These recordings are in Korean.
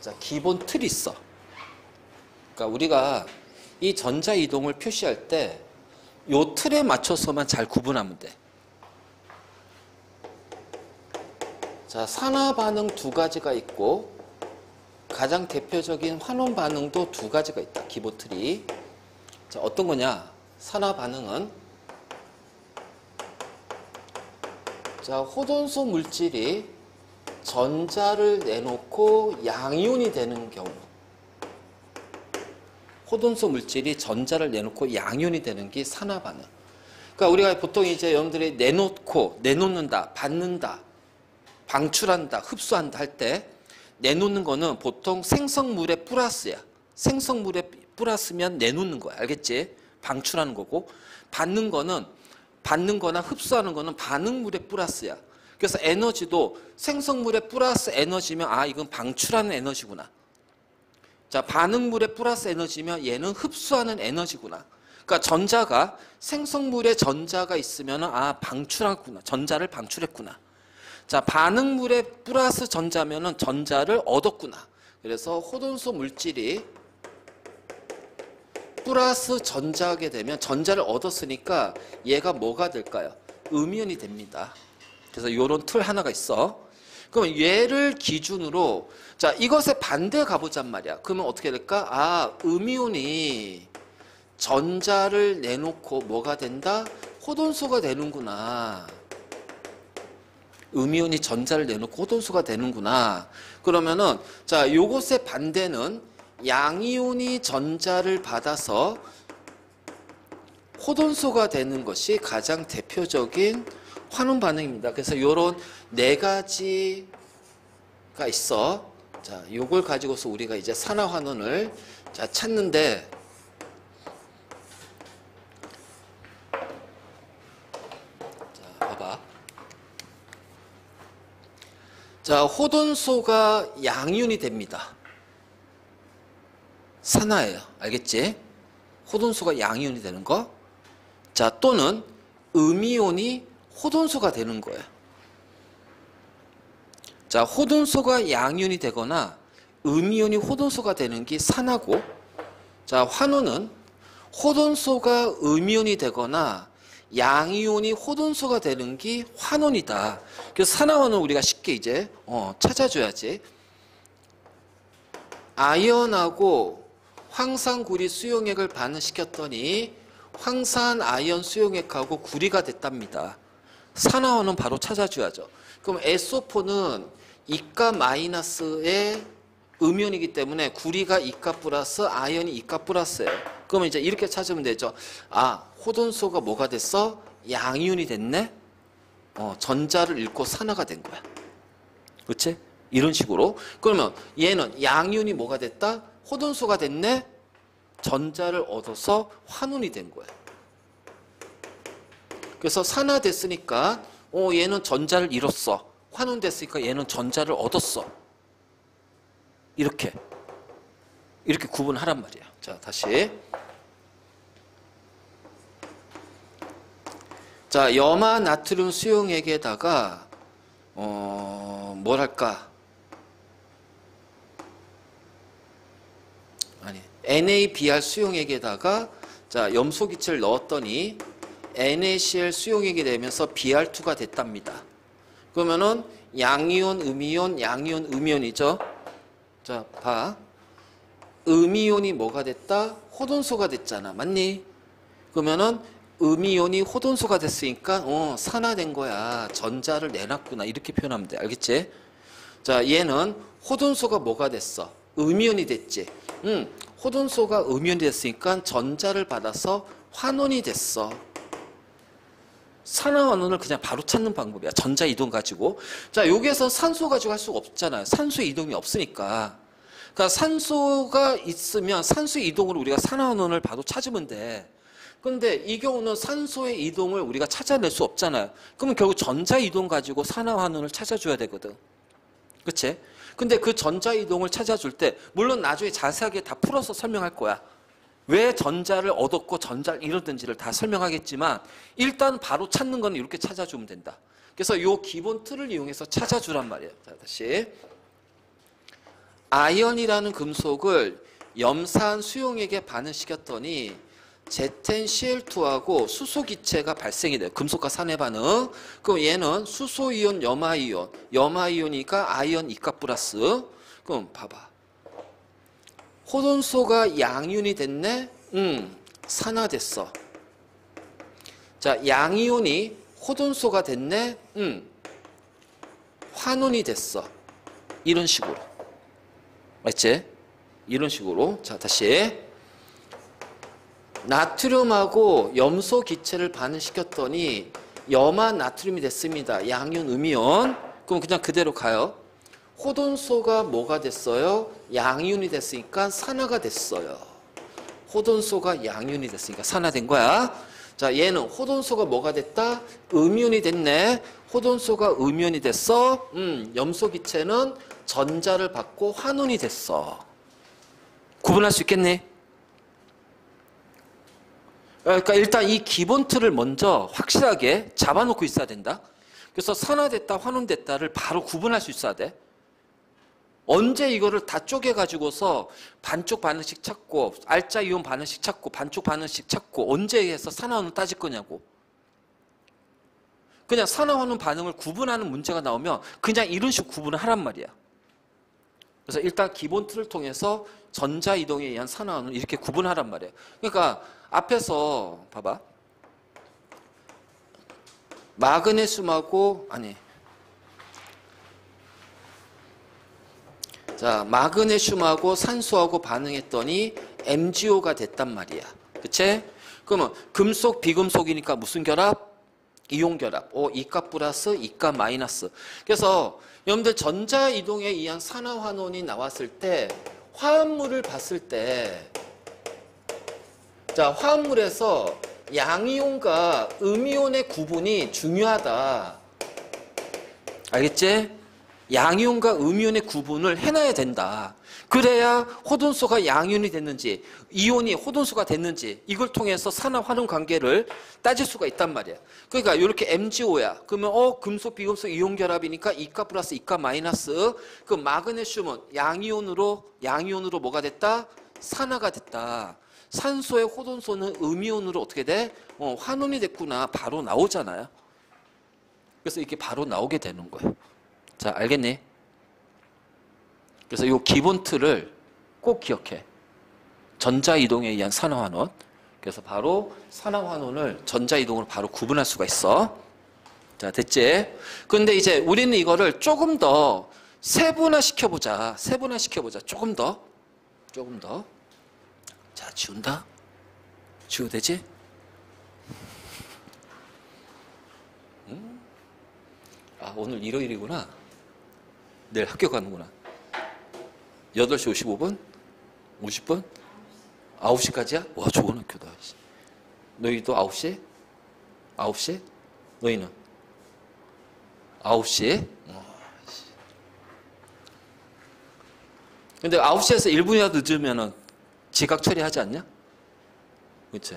자, 기본 틀이 있어. 그러니까 우리가 이 전자 이동을 표시할 때 요 틀에 맞춰서만 잘 구분하면 돼. 자, 산화 반응 두 가지가 있고 가장 대표적인 환원 반응도 두 가지가 있다. 기본 틀이. 자, 어떤 거냐? 산화 반응은 자, 호돈소 물질이 전자를 내놓고 양이온이 되는 경우. 호돈소 물질이 전자를 내놓고 양이온이 되는 게 산화 반응. 그러니까 우리가 보통 이제 여러분들이 내놓는다, 받는다, 방출한다, 흡수한다 할 때 내놓는 거는 보통 생성물에 플러스야. 생성물에 플러스면 내놓는 거야. 알겠지? 방출하는 거고. 받는 거나 흡수하는 거는 반응물에 플러스야. 그래서 에너지도 생성물에 플러스 에너지면 아, 이건 방출하는 에너지구나. 자, 반응물에 플러스 에너지면 얘는 흡수하는 에너지구나. 그러니까 전자가 생성물에 전자가 있으면 아, 방출하구나. 전자를 방출했구나. 자, 반응물에 플러스 전자면은 전자를 얻었구나. 그래서 호돈소 물질이 플러스 전자하게 되면 전자를 얻었으니까 얘가 뭐가 될까요? 음이온이 됩니다. 그래서 이런 틀 하나가 있어. 그럼 얘를 기준으로 자, 이것의 반대 가보잔 말이야. 그러면 어떻게 될까? 아, 음이온이 전자를 내놓고 뭐가 된다? 호돈소가 되는구나. 음이온이 전자를 내놓고 호돈소가 되는구나. 그러면은 자, 요것의 반대는 양이온이 전자를 받아서 호돈소가 되는 것이 가장 대표적인 환원 반응입니다. 그래서 요런 네 가지가 있어. 자, 요걸 가지고서 우리가 이제 산화 환원을 자, 찾는데 자, 봐봐. 자, 호돈소가 양이온이 됩니다. 산화예요. 알겠지? 호돈소가 양이온이 되는 거. 자, 또는 음이온이 호돈소가 되는 거예요. 자, 호돈소가 양이온이 되거나 음이온이 호돈소가 되는 게 산화고, 자, 환원은 호돈소가 음이온이 되거나 양이온이 호돈소가 되는 게 환원이다. 그래서 산화환원 우리가 쉽게 이제 찾아줘야지. 아연하고 황산구리 수용액을 반응시켰더니 황산 아연 수용액하고 구리가 됐답니다. 산화환원 바로 찾아줘야죠. 그럼 SO4는 이가 마이너스의 음이온이기 때문에 구리가 이가 플러스 아연이 이가 플러스예요. 그러면 이제 이렇게 찾으면 되죠. 아, 호돈소가 뭐가 됐어? 양이온이 됐네? 전자를 잃고 산화가 된 거야. 그렇지? 이런 식으로. 그러면 얘는 양이온이 뭐가 됐다? 호돈소가 됐네? 전자를 얻어서 환원이 된 거야. 그래서 산화됐으니까 얘는 전자를 잃었어. 환원됐으니까 얘는 전자를 얻었어. 이렇게 구분하란 말이야. 자, 다시. 자, 염화 나트륨 수용액에다가 뭐랄까? 아니, NaBr 수용액에다가 자, 염소 기체를 넣었더니 NaCl 수용액이 되면서 Br2가 됐답니다. 그러면은 양이온, 음이온, 양이온, 음이온이죠. 자, 봐. 음이온이 뭐가 됐다? 호돈소가 됐잖아. 맞니? 그러면은 음이온이 호돈소가 됐으니까 산화된 거야. 전자를 내놨구나. 이렇게 표현하면 돼. 알겠지? 자, 얘는 호돈소가 뭐가 됐어? 음이온이 됐지. 호돈소가 음이온이 됐으니까 전자를 받아서 환원이 됐어. 산화환원을 그냥 바로 찾는 방법이야. 전자 이동 가지고. 자, 여기에서 산소 가지고 할 수가 없잖아요. 산소의 이동이 없으니까. 그러니까 산소가 있으면 산소의 이동으로 우리가 산화환원을 바로 찾으면 돼. 그런데 이 경우는 산소의 이동을 우리가 찾아낼 수 없잖아요. 그러면 결국 전자 이동 가지고 산화환원을 찾아줘야 되거든. 그치? 근데 그 전자 이동을 찾아줄 때 물론 나중에 자세하게 다 풀어서 설명할 거야. 왜 전자를 얻었고 전자를 잃었는지를 다 설명하겠지만 일단 바로 찾는 건 이렇게 찾아주면 된다. 그래서 이 기본 틀을 이용해서 찾아주란 말이에요. 자, 다시. 아연이라는 금속을 염산 수용액에 반응시켰더니 ZnCl2하고 수소기체가 발생이 돼요. 금속과 산의 반응. 그럼 얘는 수소이온, 염화이온. 염화이온이니까 아연 이가 플러스. 그럼 봐봐. 호돈소가 양이온이 됐네? 산화됐어. 자, 양이온이 호돈소가 됐네? 환원이 됐어. 이런 식으로. 맞지? 이런 식으로. 자, 다시. 나트륨하고 염소 기체를 반응시켰더니 염화 나트륨이 됐습니다. 양이온, 음이온. 그럼 그냥 그대로 가요. 호돈소가 뭐가 됐어요? 양이온이 됐으니까 산화가 됐어요. 호돈소가 양이온이 됐으니까 산화된 거야. 자, 얘는 호돈소가 뭐가 됐다? 음이온이 됐네. 호돈소가 음이온이 됐어. 염소 기체는 전자를 받고 환원이 됐어. 구분할 수 있겠니? 그러니까 일단 이 기본 틀을 먼저 확실하게 잡아놓고 있어야 된다. 그래서 산화됐다, 환원됐다를 바로 구분할 수 있어야 돼. 언제 이거를 다 쪼개가지고서 반쪽 반응식 찾고 알짜 이온 반응식 찾고 반쪽 반응식 찾고 언제 해서 산화환원 따질 거냐고. 그냥 산화환원 반응을 구분하는 문제가 나오면 그냥 이런 식으로 구분을 하란 말이야. 그래서 일단 기본 틀을 통해서 전자이동에 의한 산화환원을 이렇게 구분하란 말이야. 그러니까 앞에서 봐봐. 마그네슘하고 자, 마그네슘하고 산소하고 반응했더니 MgO가 됐단 말이야. 그치? 그러면 금속, 비금속이니까 무슨 결합? 이온 결합. 이가 플러스, 이가 마이너스. 그래서 여러분들 전자이동에 의한 산화환원이 나왔을 때 화합물을 봤을 때 자, 화합물에서 양이온과 음이온의 구분이 중요하다. 알겠지? 양이온과 음이온의 구분을 해놔야 된다. 그래야 호돈소가 양이온이 됐는지 이온이 호돈소가 됐는지 이걸 통해서 산화환원 관계를 따질 수가 있단 말이야. 그러니까 이렇게 MgO야. 그러면 금속 비금속 이온 결합이니까 이가 플러스 이가 마이너스. 그 마그네슘은 양이온으로 뭐가 됐다? 산화가 됐다. 산소의 호돈소는 음이온으로 어떻게 돼? 환원이 됐구나. 바로 나오잖아요. 그래서 이렇게 바로 나오게 되는 거예요. 자, 알겠니? 그래서 이 기본 틀을 꼭 기억해. 전자이동에 의한 산화환원. 그래서 바로 산화환원을 전자이동으로 바로 구분할 수가 있어. 자, 됐지? 근데 이제 우리는 이거를 조금 더 세분화시켜보자. 조금 더. 자, 지운다? 지워도 되지? 오늘 일요일이구나. 내일 학교 가는구나. 8시 55분? 50분? 9시까지야? 와, 좋은 학교다. 너희도 9시? 9시? 너희는? 9시? 근데 9시에서 1분이라도 늦으면 지각 처리하지 않냐? 그치?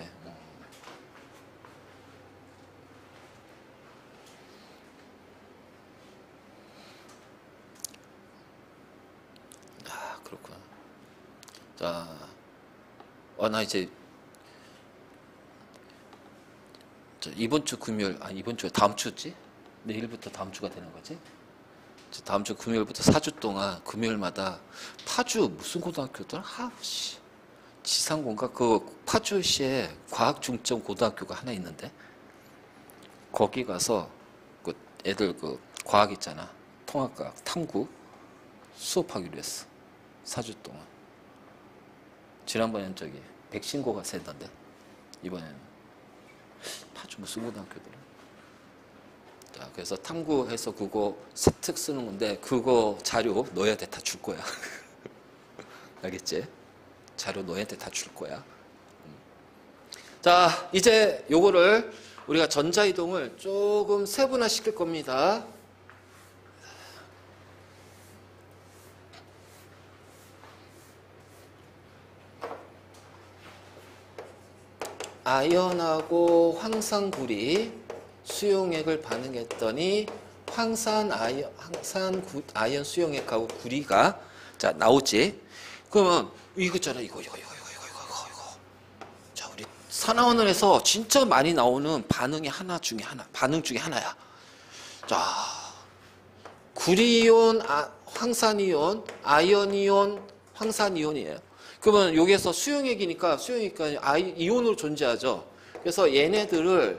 그렇구나. 자, 나 이제 이번 주 금요일, 이번 주 다음 주지? 내일부터 다음 주가 되는 거지? 다음 주 금요일부터 4주 동안 금요일마다 파주 무슨 고등학교더라? 지상고인가? 그 파주시에 과학중점 고등학교가 하나 있는데 거기 가서 그 애들 그 과학 있잖아. 통합과학, 탐구 수업하기로 했어. 4주 동안. 지난번엔 백신고가 세던데 이번에는 파주 무슨 고등학교더라. 자, 그래서 탐구해서 그거 세특 쓰는 건데 그거 자료 너희한테 다 줄 거야. 알겠지? 자료 너희한테 다 줄 거야. 자, 이제 요거를 우리가 전자이동을 조금 세분화 시킬 겁니다. 아연하고 황산굴이 수용액을 반응했더니 아연 수용액하고 구리가 자, 나오지. 그러면 이거 있잖아. 이거. 자, 우리 산화원에서 진짜 많이 나오는 반응이 반응 중에 하나야. 자, 구리이온, 황산이온, 아연이온, 황산이온이에요. 그러면 여기에서 수용액이니까 이온으로 존재하죠. 그래서 얘네들을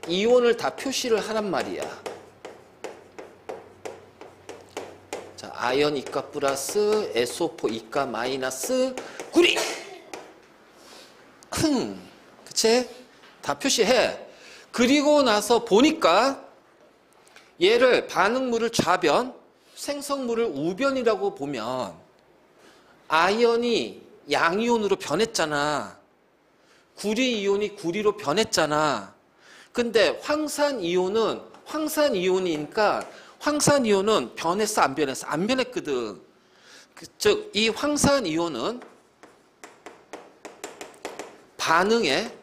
이온을 다 표시를 하란 말이야. 자, 아연 이가 플러스 SO4 이가 마이너스 구리. 그치? 다 표시해. 그리고 나서 보니까 얘를 반응물을 좌변, 생성물을 우변이라고 보면 아연이 양이온으로 변했잖아. 구리이온이 구리로 변했잖아. 근데 황산이온은 황산이온이니까 황산이온은 변했어, 안 변했어? 안 변했거든. 즉, 이 황산이온은 반응에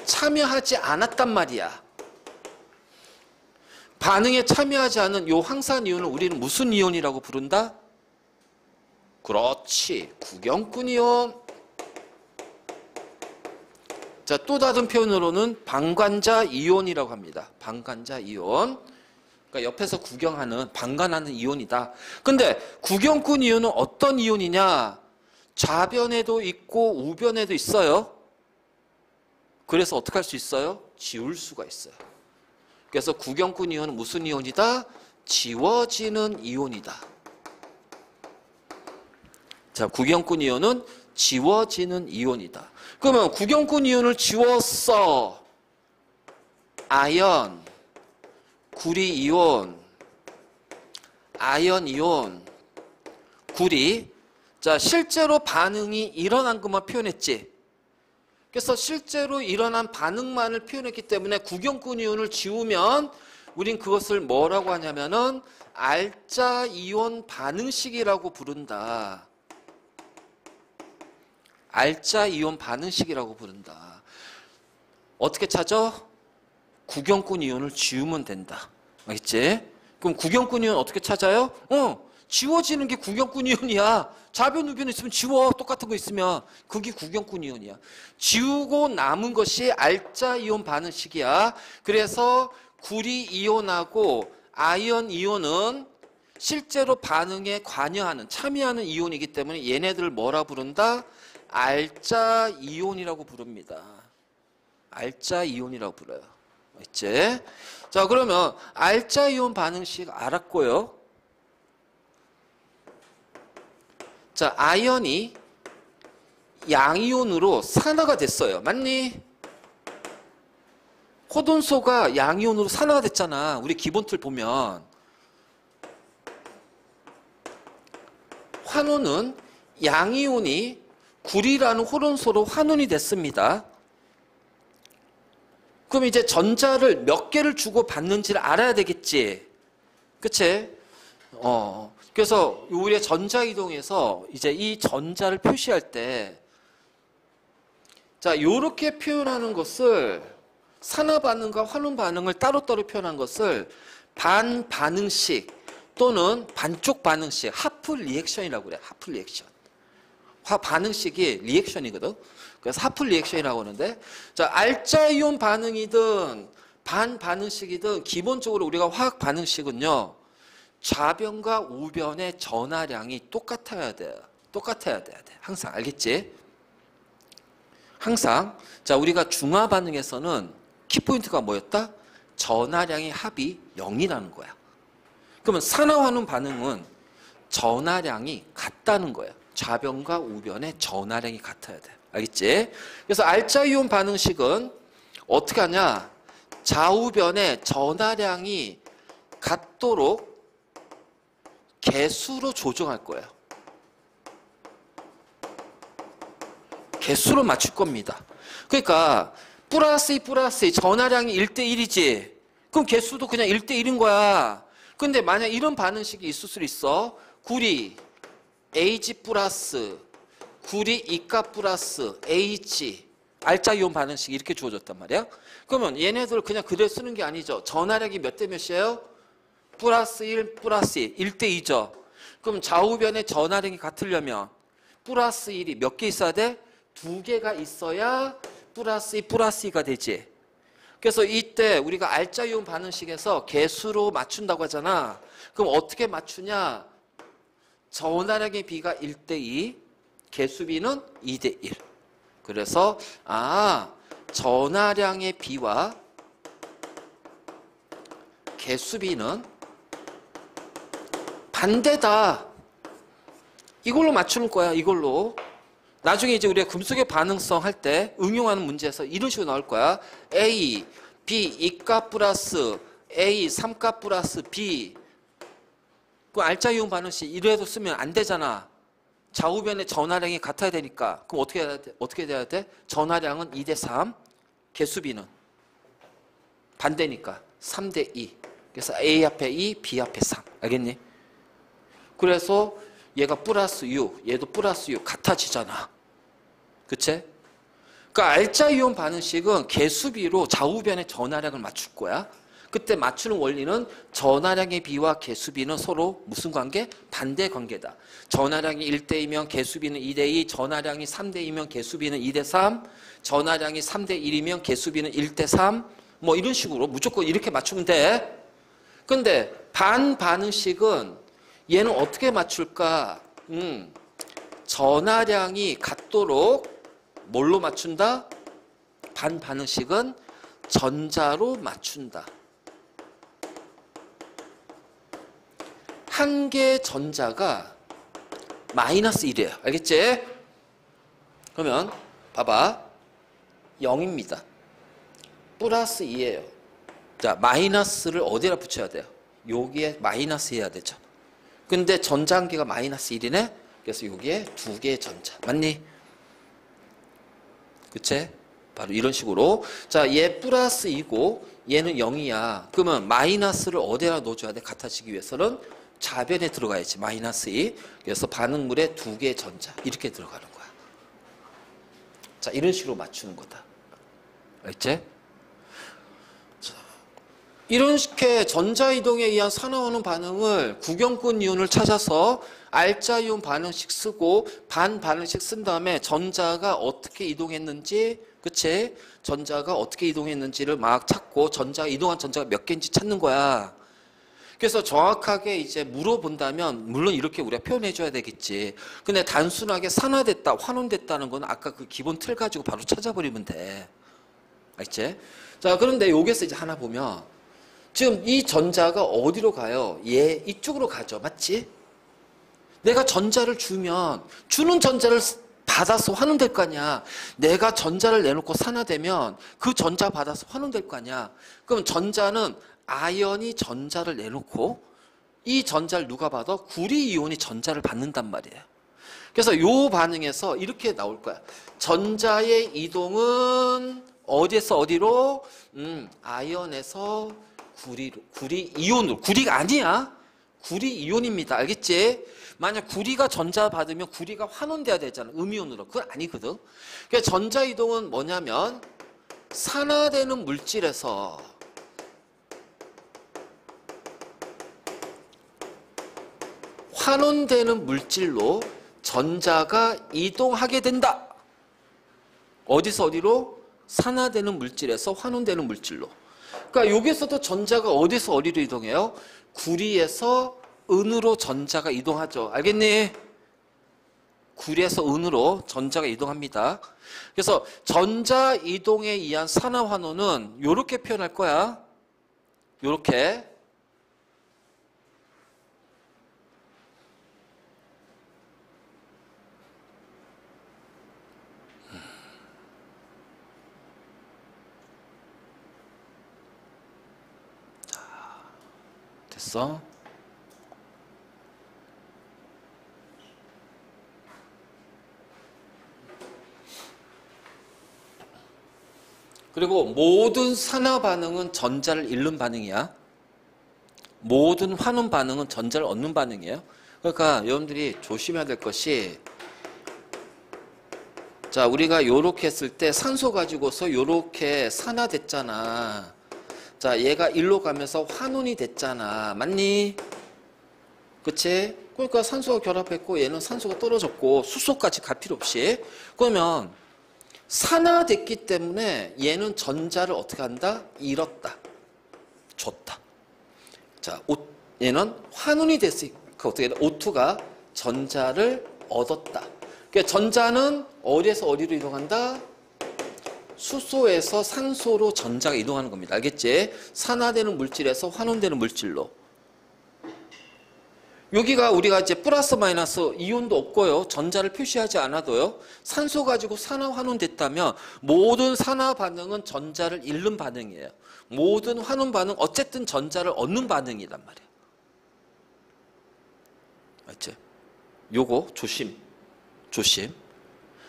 참여하지 않았단 말이야. 반응에 참여하지 않은 이 황산이온을 우리는 무슨 이온이라고 부른다? 그렇지, 구경꾼이온. 자, 또 다른 표현으로는 방관자 이온이라고 합니다. 방관자 이온. 그러니까 옆에서 구경하는, 방관하는 이온이다. 근데 구경꾼 이온은 어떤 이온이냐? 좌변에도 있고 우변에도 있어요. 그래서 어떻게 할 수 있어요? 지울 수가 있어요. 그래서 구경꾼 이온은 무슨 이온이다? 지워지는 이온이다. 자, 구경꾼 이온은 지워지는 이온이다. 그러면 구경꾼 이온을 지웠어. 아연, 구리 이온, 아연 이온, 구리. 자, 실제로 반응이 일어난 것만 표현했지. 그래서 실제로 일어난 반응만을 표현했기 때문에 구경꾼 이온을 지우면 우린 그것을 뭐라고 하냐면은 알자 이온 반응식이라고 부른다. 알자 이온 반응식이라고 부른다. 어떻게 찾아? 구경꾼 이온을 지우면 된다. 알겠지? 그럼 구경꾼 이온 어떻게 찾아요? 지워지는 게 구경꾼 이온이야. 좌변 우변 있으면 지워. 똑같은 거 있으면 그게 구경꾼 이온이야. 지우고 남은 것이 알자 이온 반응식이야. 그래서 구리 이온하고 아연 이온은 실제로 반응에 관여하는, 참여하는 이온이기 때문에 얘네들을 뭐라 부른다? 알자 이온이라고 부릅니다. 알자 이온이라고 불러요. 있지? 자, 그러면 알자 이온 반응식 알았고요. 자, 아연이 양이온으로 산화가 됐어요. 맞니? 호돈소가 양이온으로 산화가 됐잖아. 우리 기본틀 보면. 환원은 양이온이 구리라는 호돈소로 환원이 됐습니다. 그럼 이제 전자를 몇 개를 주고 받는지를 알아야 되겠지. 그치? 그래서 우리의 전자이동에서 이제 이 전자를 표시할 때, 자, 요렇게 표현하는 것을, 산화 반응과 환원 반응을 따로따로 표현한 것을 반반응식 또는 반쪽 반응식, 하프 리액션이라고 그래. 하프 리액션. 반응식이 리액션이거든. 그래서 하프 리액션이라고 하는데, 자, 알자 이온 반응이든 반반응식이든 기본적으로 우리가 화학 반응식은요, 좌변과 우변의 전하량이 똑같아야 돼요. 똑같아야 돼야 돼. 항상. 알겠지? 항상. 자, 우리가 중화 반응에서는 키포인트가 뭐였다? 전하량의 합이 0이라는 거야. 그러면 산화환원 반응은 전하량이 같다는 거야. 좌변과 우변의 전하량이 같아야 돼. 알겠지? 그래서 알자 이온 반응식은 어떻게 하냐? 좌우변의 전하량이 같도록 개수로 조정할 거예요. 개수로 맞출 겁니다. 그러니까 플러스 2 플러스 2 전하량이 1대1이지. 그럼 개수도 그냥 1대1인 거야. 근데 만약 이런 반응식이 있을 수 있어. 구리 Ag 플러스 구리 이가 플러스 H 알자 이온 반응식이 이렇게 주어졌단 말이야. 그러면 얘네들 그냥 그대로 쓰는 게 아니죠. 전하량이 몇 대 몇이에요? 플러스 1 플러스 1, 1대 2죠. 그럼 좌우변의 전하량이 같으려면 플러스 1이 몇 개 있어야 돼? 2개가 있어야 플러스 2 플러스 2가 되지. 그래서 이때 우리가 알짜이온 반응식에서 개수로 맞춘다고 하잖아. 그럼 어떻게 맞추냐? 전하량의 비가 1대2, 개수비는 2대1. 그래서 전하량의 비와 개수비는 반대다. 이걸로 맞추는 거야. 이걸로. 나중에 이제 우리가 금속의 반응성 할 때 응용하는 문제에서 이런 식으로 나올 거야. A, B 2값 플러스 A 3값 플러스 B. 그 알짜이온 반응식 이래도 쓰면 안 되잖아. 좌우변의 전하량이 같아야 되니까. 그럼 어떻게 해야 돼? 어떻게 돼야 돼? 전하량은 2대3, 개수비는 반대니까 3대2. 그래서 A 앞에 2, B 앞에 3. 알겠니? 그래서 얘가 플러스 6, 얘도 플러스 6 같아지잖아. 그치? 그러니까 알짜이온 반응식은 개수비로 좌우변의 전하량을 맞출 거야. 그때 맞추는 원리는 전하량의 비와 개수비는 서로 무슨 관계? 반대 관계다. 전하량이 1대2면 개수비는 2대2, 전하량이 3대2면 개수비는 2대3, 전하량이 3대1이면 개수비는 1대3, 뭐 이런 식으로 무조건 이렇게 맞추면 돼. 근데 반반응식은 얘는 어떻게 맞출까? 전하량이 같도록 뭘로 맞춘다? 반반응식은 전자로 맞춘다. 한 개의 전자가 마이너스 1이에요. 알겠지? 그러면 봐봐. 0입니다. 플러스 2예요. 자, 마이너스를 어디다 붙여야 돼요? 여기에 마이너스 해야 되죠. 근데 전자 한 개가 마이너스 1이네? 그래서 여기에 2개의 전자. 맞니? 그치? 바로 이런 식으로. 자, 얘 플러스 2고 얘는 0이야. 그러면 마이너스를 어디다 넣어줘야 돼? 같아지기 위해서는 좌변에 들어가야지. 마이너스 2. 그래서 반응물에 2개의 전자. 이렇게 들어가는 거야. 자, 이런 식으로 맞추는 거다. 알겠지? 이렇게 전자이동에 의한 산화하는 반응을 구경권 이온을 찾아서 알짜이온 반응식 쓰고 반반응식 쓴 다음에 전자가 어떻게 이동했는지, 그치? 전자가 어떻게 이동했는지를 막 찾고 전자가 이동한 전자가 몇 개인지 찾는 거야. 그래서 정확하게 이제 물어본다면 물론 이렇게 우리가 표현해 줘야 되겠지. 근데 단순하게 산화됐다, 환원됐다는 건 아까 그 기본 틀 가지고 바로 찾아버리면 돼. 알겠지? 자, 그런데 여기서 이제 하나 보면 지금 이 전자가 어디로 가요? 얘 이쪽으로 가죠. 맞지? 내가 전자를 주면 주는 전자를 받아서 환원될 거 아니야. 내가 전자를 내놓고 산화되면 그 전자 받아서 환원될 거 아니야. 그럼 전자는 아연이 전자를 내놓고 이 전자를 누가 받아? 구리이온이 전자를 받는단 말이에요. 그래서 이 반응에서 이렇게 나올 거야. 전자의 이동은 어디에서 어디로? 아연에서 구리이온으로. 구리가 아니야. 구리이온입니다. 알겠지? 만약 구리가 전자 받으면 구리가 환원돼야 되잖아. 음이온으로. 그건 아니거든. 그러니까 전자 이동은 뭐냐면 산화되는 물질에서 환원되는 물질로 전자가 이동하게 된다. 어디서 어디로? 산화되는 물질에서 환원되는 물질로. 그러니까 여기서도 전자가 어디서 어디로 이동해요? 구리에서 은으로 전자가 이동하죠. 알겠니? 구리에서 은으로 전자가 이동합니다. 그래서 전자 이동에 의한 산화 환원은 이렇게 표현할 거야. 이렇게. 됐어? 그리고 모든 산화 반응은 전자를 잃는 반응이야. 모든 환원 반응은 전자를 얻는 반응이에요. 그러니까 여러분들이 조심해야 될 것이, 자, 우리가 요렇게 했을 때 산소 가지고서 요렇게 산화됐잖아. 자, 얘가 일로 가면서 환원이 됐잖아. 맞니? 그치? 그러니까 산소가 결합했고 얘는 산소가 떨어졌고 수소까지 갈 필요 없이. 그러면 산화됐기 때문에 얘는 전자를 어떻게 한다? 잃었다. 줬다. 자, 얘는 환원이 됐으니까 어떻게 돼? O2가 전자를 얻었다. 그러니까 전자는 어디에서 어디로 이동한다? 수소에서 산소로 전자가 이동하는 겁니다. 알겠지? 산화되는 물질에서 환원되는 물질로. 여기가 우리가 이제 플러스 마이너스 이온도 없고요. 전자를 표시하지 않아도요. 산소 가지고 산화 환원됐다면 모든 산화 반응은 전자를 잃는 반응이에요. 모든 환원 반응 어쨌든 전자를 얻는 반응이란 말이에요. 맞지? 요거 조심.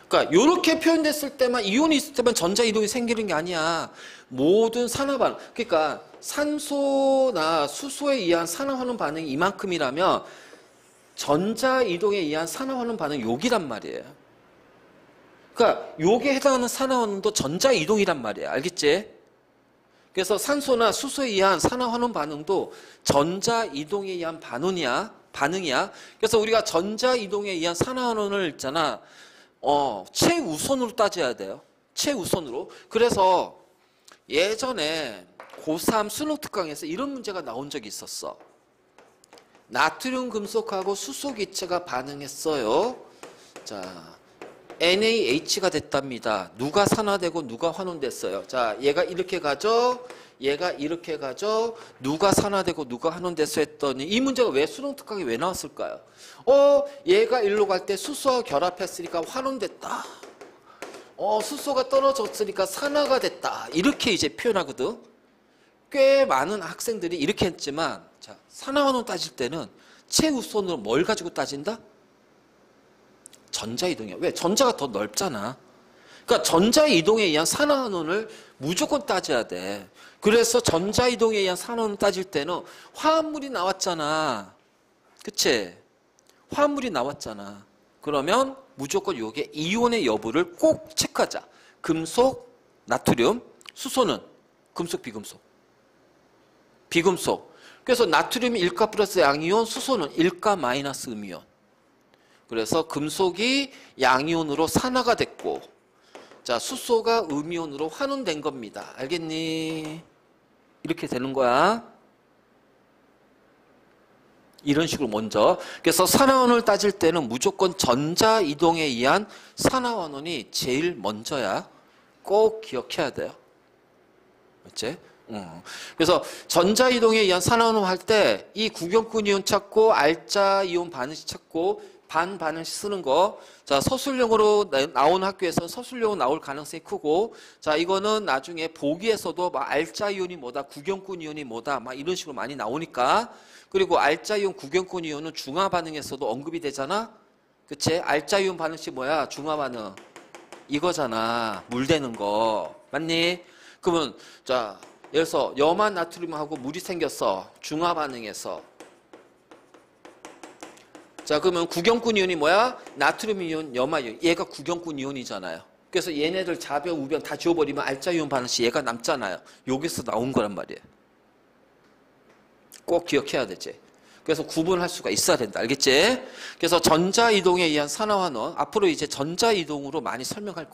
그러니까 이렇게 표현됐을 때만 이온이 있을 때만 전자 이동이 생기는 게 아니야. 모든 산화 반응. 그러니까 산소나 수소에 의한 산화 환원 반응이 이만큼이라면 전자 이동에 의한 산화 환원 반응이 여기란 말이에요. 그러니까 요게 해당하는 산화 환원도 전자 이동이란 말이에요. 알겠지? 그래서 산소나 수소에 의한 산화 환원 반응도 전자 이동에 의한 반응이야. 그래서 우리가 전자 이동에 의한 산화 환원을 있잖아. 최우선으로 따져야 돼요. 최우선으로. 그래서 예전에 고3 수능 특강에서 이런 문제가 나온 적이 있었어. 나트륨 금속하고 수소 기체가 반응했어요. 자, NaH가 됐답니다. 누가 산화되고 누가 환원됐어요. 자, 얘가 이렇게 가죠. 얘가 이렇게 가죠. 누가 산화되고 누가 환원됐어 했더니 이 문제가 왜 수능 특강에 왜 나왔을까요? 얘가 일로 갈 때 수소와 결합했으니까 환원됐다. 수소가 떨어졌으니까 산화가 됐다. 이렇게 이제 표현하거든. 꽤 많은 학생들이 이렇게 했지만, 자, 산화환원 따질 때는 최우선으로 뭘 가지고 따진다? 전자이동이야. 왜? 전자가 더 넓잖아. 그러니까 전자이동에 의한 산화환원을 무조건 따져야 돼. 그래서 전자이동에 의한 산화환원을 따질 때는 화합물이 나왔잖아. 그치? 화합물이 나왔잖아. 그러면 무조건 요게 이온의 여부를 꼭 체크하자. 금속, 나트륨, 수소는 금속, 비금속. 그래서 나트륨이 1가 플러스 양이온, 수소는 1가 마이너스 음이온. 그래서 금속이 양이온으로 산화가 됐고, 자, 수소가 음이온으로 환원된 겁니다. 알겠니? 이렇게 되는 거야. 이런 식으로 먼저. 그래서 산화환원을 따질 때는 무조건 전자 이동에 의한 산화환원이 제일 먼저야. 꼭 기억해야 돼요. 맞지? 그래서 전자 이동에 의한 산화환원 할 때 이 구경꾼 이온 찾고 알자 이온 반응식 찾고 반반응식 쓰는 거. 자, 서술형으로 나오는 학교에서는 서술형으로 나올 가능성이 크고, 자, 이거는 나중에 보기에서도 막 알자 이온이 뭐다, 구경꾼 이온이 뭐다, 막 이런 식으로 많이 나오니까. 그리고 알자 이온, 구경꾼 이온은 중화 반응에서도 언급이 되잖아. 그치? 알자 이온 반응식 뭐야? 중화 반응. 이거잖아. 물 되는 거. 맞니? 그러면 자, 예를 들어서 염화 나트륨하고 물이 생겼어. 중화 반응에서. 자, 그러면 구경꾼 이온이 뭐야? 나트륨 이온, 염화 이온. 얘가 구경꾼 이온이잖아요. 그래서 얘네들 자변, 우변 다 지워버리면 알자 이온 반응식 얘가 남잖아요. 여기서 나온 거란 말이에요. 꼭 기억해야 되지. 그래서 구분할 수가 있어야 된다. 알겠지? 그래서 전자 이동에 의한 산화환원. 앞으로 이제 전자 이동으로 많이 설명할 거예요.